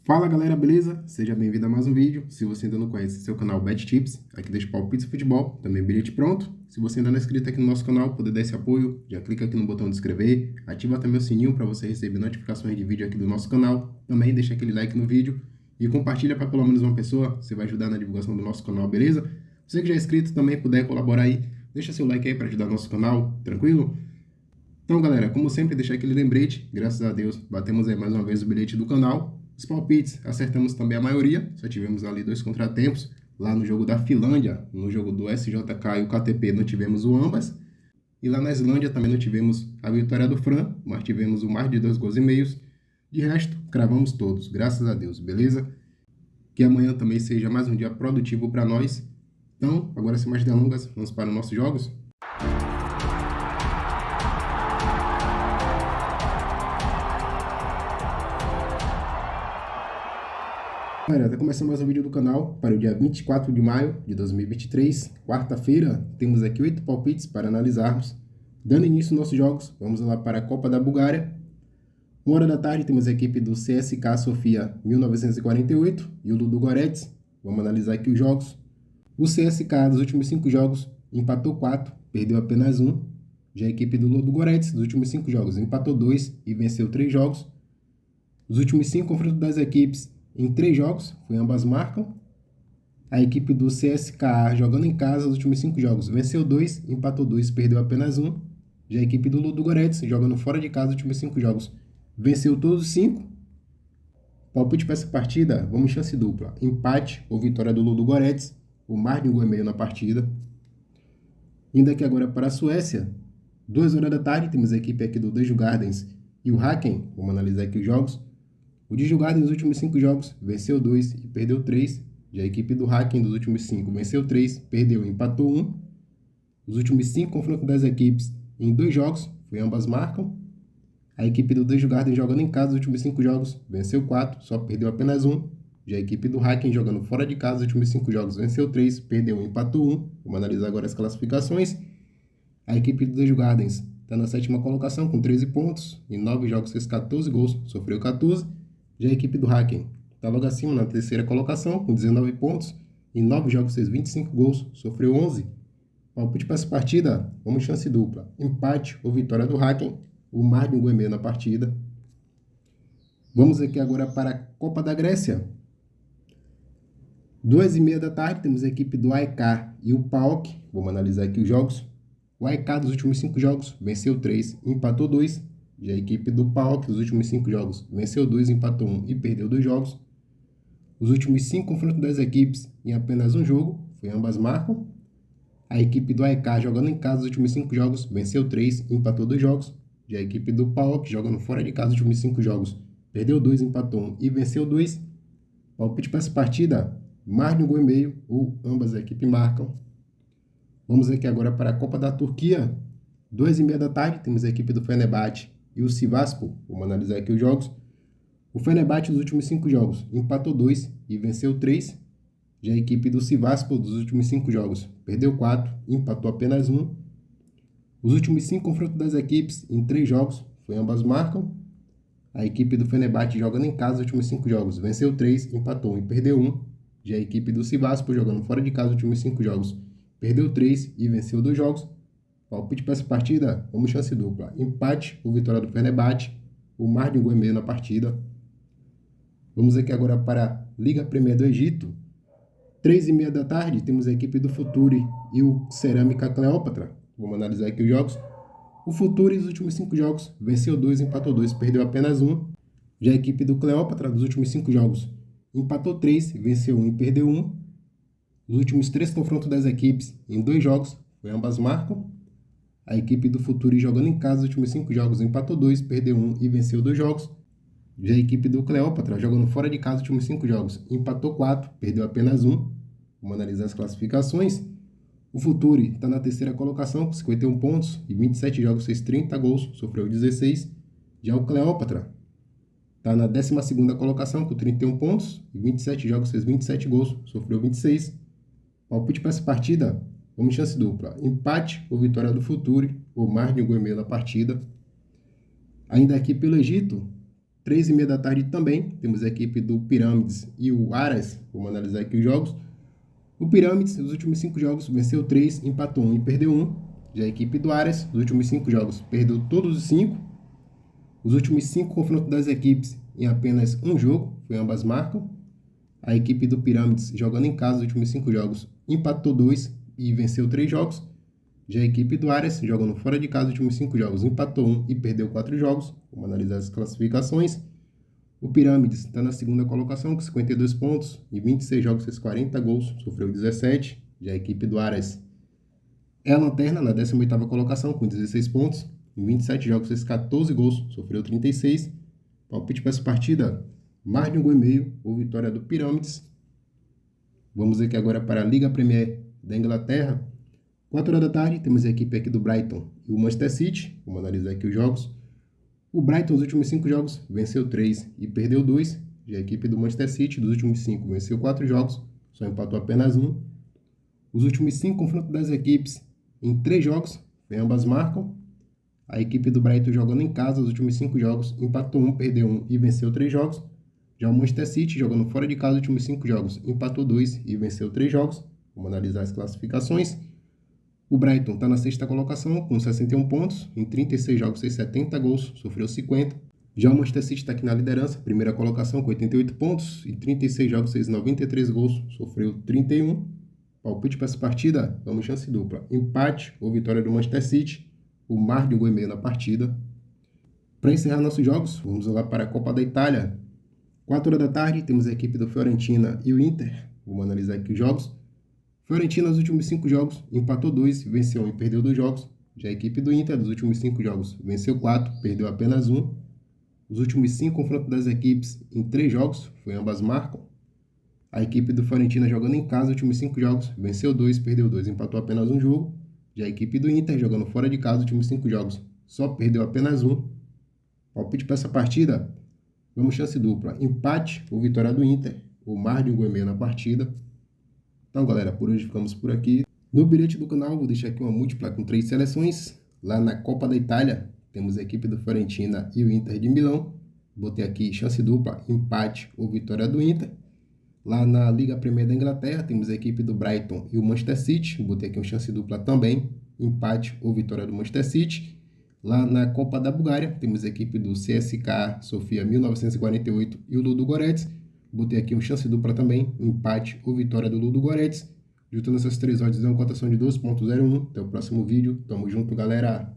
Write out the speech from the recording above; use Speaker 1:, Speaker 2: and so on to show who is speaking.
Speaker 1: Fala galera, beleza? Seja bem-vindo a mais um vídeo. Se você ainda não conhece seu canal Bet Tips, aqui deixa palpites e futebol, também bilhete pronto. Se você ainda não é inscrito aqui no nosso canal, poder dar esse apoio, já clica aqui no botão de inscrever, ativa também o sininho para você receber notificações de vídeo aqui do nosso canal. Também deixa aquele like no vídeo e compartilha para pelo menos uma pessoa, você vai ajudar na divulgação do nosso canal, beleza? Você que já é inscrito também puder colaborar aí, deixa seu like aí para ajudar nosso canal, tranquilo? Então galera, como sempre, deixar aquele lembrete, graças a Deus, batemos aí mais uma vez o bilhete do canal. Os palpites, acertamos também a maioria, só tivemos ali 2 contratempos. Lá no jogo da Finlândia, no jogo do SJK e o KTP, não tivemos o ambas. E lá na Islândia também não tivemos a vitória do Fran, mas tivemos o mais de 2 gols e meios. De resto, cravamos todos, graças a Deus, beleza? Que amanhã também seja mais um dia produtivo para nós. Então, agora sem mais delongas, vamos para os nossos jogos. Galera, está começando mais um vídeo do canal para o dia 24 de maio de 2023, quarta-feira. Temos aqui 8 palpites para analisarmos. Dando início aos nossos jogos, vamos lá para a Copa da Bulgária. 1 da tarde temos a equipe do CSKA Sofia 1948 e o Ludogorets. Vamos analisar aqui os jogos. O CSKA dos últimos 5 jogos empatou 4, perdeu apenas 1. Já a equipe do Ludogorets dos últimos 5 jogos empatou 2 e venceu 3 jogos. Os últimos 5 confrontos das equipes em 3 jogos, ambas marcam. A equipe do CSKA jogando em casa os últimos 5 jogos venceu 2, empatou 2, perdeu apenas 1. Já a equipe do Ludogorets jogando fora de casa os últimos 5 jogos venceu todos os 5. Palpite para essa partida, vamos chance dupla. Empate ou vitória do Ludogorets, o mais de 1 gol e meio na partida. Indo aqui agora para a Suécia, 2 da tarde, temos a equipe aqui do Djurgårdens e o Häcken. Vamos analisar aqui os jogos. O Djurgårdens nos últimos 5 jogos venceu 2 e perdeu 3. Já a equipe do Häcken dos últimos 5 venceu 3, perdeu e empatou 1. Os últimos 5 confrontos das equipes em 2 jogos, ambas marcam. A equipe do Djurgårdens jogando em casa os últimos 5 jogos venceu 4, só perdeu apenas 1. Já a equipe do Häcken jogando fora de casa os últimos 5 jogos venceu 3, perdeu e empatou 1. Vamos analisar agora as classificações. A equipe do Djurgårdens está na 7ª colocação com 13 pontos. Em 9 jogos fez 14 gols, sofreu 14. Já a equipe do Häcken está logo acima na 3ª colocação, com 19 pontos. Em 9 jogos fez 25 gols, sofreu 11. Palpite para essa partida, vamos chance dupla. Empate ou vitória do Häcken, o mais de 1 gol e meio na partida. Vamos aqui agora para a Copa da Grécia. 2h30 da tarde, temos a equipe do AEK e o PAOK. Vamos analisar aqui os jogos. O AEK dos últimos 5 jogos venceu 3, empatou 2. Já a equipe do PAOK dos últimos 5 jogos venceu 2, empatou 1 e perdeu 2 jogos. Os últimos 5 confrontos das equipes em apenas um jogo, ambas marcam. A equipe do AEK jogando em casa os últimos 5 jogos venceu 3, empatou 2 jogos. Já a equipe do PAOK jogando fora de casa os últimos 5 jogos perdeu 2, empatou 1 e venceu 2. Palpite para essa partida, mais de 1 gol e meio ou ambas as equipes marcam. Vamos aqui agora para a Copa da Turquia. 2h30 da tarde, temos a equipe do Fenerbahçe e o Sivasspor. Vamos analisar aqui os jogos. O Fenerbahçe dos últimos 5 jogos empatou 2 e venceu 3. Já a equipe do Sivasspor dos últimos 5 jogos perdeu 4, empatou apenas 1. Os últimos 5 confrontos das equipes em 3 jogos, ambas marcam. A equipe do Fenerbahçe jogando em casa os últimos 5 jogos venceu 3, empatou 1 e perdeu 1. Já a equipe do Sivasspor jogando fora de casa os últimos 5 jogos perdeu 3 e venceu 2 jogos. Palpite para essa partida, vamos chance dupla. Empate ou vitória do Fenerbahçe, o mais de 1 gol e meio na partida. Vamos aqui agora para a Liga Premier do Egito. 3h30 da tarde, temos a equipe do Futuri e o Cerâmica Cleópatra. Vamos analisar aqui os jogos. O Futuri, nos últimos 5 jogos, venceu 2, empatou 2, perdeu apenas 1. Já a equipe do Cleópatra, dos últimos 5 jogos, empatou 3, venceu 1 e perdeu 1. Os últimos 3 confrontos das equipes em 2 jogos, ambas marcam. A equipe do Futuri jogando em casa os últimos 5 jogos empatou 2, perdeu 1 e venceu 2 jogos. Já a equipe do Cleópatra jogando fora de casa os últimos 5 jogos empatou 4, perdeu apenas 1. Vamos analisar as classificações. O Futuri está na 3ª colocação com 51 pontos e 27 jogos fez 30 gols, sofreu 16. Já o Cleópatra está na 12ª colocação com 31 pontos e 27 jogos fez 27 gols, sofreu 26. Palpite para essa partida, vamos chance dupla. Empate ou vitória do Futuri, ou mais de 1 gol e meio na partida. Ainda aqui pelo Egito, 3h30 da tarde também, temos a equipe do Pirâmides e o Aras. Vamos analisar aqui os jogos. O Pirâmides, nos últimos 5 jogos, venceu 3, empatou 1 e perdeu 1. Já a equipe do Aras, nos últimos 5 jogos, perdeu todos os 5. Os últimos 5 confrontos das equipes em apenas um jogo, foi ambas marcam. A equipe do Pirâmides, jogando em casa, nos últimos 5 jogos, empatou 2 e venceu 3 jogos. Já a equipe do Aras, jogando fora de casa, nos últimos 5 jogos, empatou 1 e perdeu 4 jogos. Vamos analisar as classificações. O Pirâmides está na segunda colocação com 52 pontos e 26 jogos, fez 40 gols, sofreu 17. Já a equipe do Aras é a lanterna na 18ª colocação com 16 pontos. Em 27 jogos, fez 14 gols, sofreu 36. Palpite para essa partida, mais de 1,5 gol ou vitória do Pirâmides. Vamos aqui agora para a Liga Premier da Inglaterra. 4h da tarde, temos a equipe aqui do Brighton e o Manchester City. Vamos analisar aqui os jogos. O Brighton, nos últimos 5 jogos, venceu 3 e perdeu 2. Já a equipe do Manchester City, dos últimos 5, venceu 4 jogos, só empatou apenas 1. Os últimos 5 confrontos das equipes em 3 jogos, ambas marcam. A equipe do Brighton jogando em casa, os últimos 5 jogos, empatou 1, perdeu 1 e venceu 3 jogos. Já o Manchester City, jogando fora de casa, os últimos 5 jogos, empatou 2 e venceu 3 jogos. Vamos analisar as classificações. O Brighton está na 6ª colocação com 61 pontos, em 36 jogos fez 70 gols, sofreu 50. Já o Manchester City está aqui na liderança, primeira colocação com 88 pontos, em 36 jogos fez 93 gols, sofreu 31. Palpite para essa partida, vamos chance dupla, empate ou vitória do Manchester City, o mar de 1,5 na partida. Para encerrar nossos jogos, vamos lá para a Copa da Itália. 4h da tarde, temos a equipe do Fiorentina e o Inter. Vamos analisar aqui os jogos. Fiorentina, nos últimos 5 jogos, empatou 2, venceu 1 e perdeu 2 jogos. Já a equipe do Inter, dos últimos 5 jogos, venceu 4, perdeu apenas 1. Os últimos 5 confrontos das equipes em 3 jogos, foi ambas marcam. A equipe do Fiorentina, jogando em casa, nos últimos 5 jogos, venceu 2, perdeu 2, empatou apenas 1 jogo. Já a equipe do Inter, jogando fora de casa, nos últimos 5 jogos, só perdeu apenas 1. Palpite para essa partida, vamos chance dupla, empate ou vitória do Inter, o mar de 1,5 na partida. Então, galera, por hoje ficamos por aqui. No bilhete do canal, vou deixar aqui uma múltipla com 3 seleções. Lá na Copa da Itália, temos a equipe do Fiorentina e o Inter de Milão. Botei aqui chance dupla, empate ou vitória do Inter. Lá na Liga Premier da Inglaterra, temos a equipe do Brighton e o Manchester City. Botei aqui um chance dupla também, empate ou vitória do Manchester City. Lá na Copa da Bulgária, temos a equipe do CSKA Sofia 1948 e o Ludogorets. Botei aqui um chance dupla também, empate ou vitória do Ludogorets. Juntando essas 3 odds, dá uma cotação de 12,01. Até o próximo vídeo. Tamo junto, galera!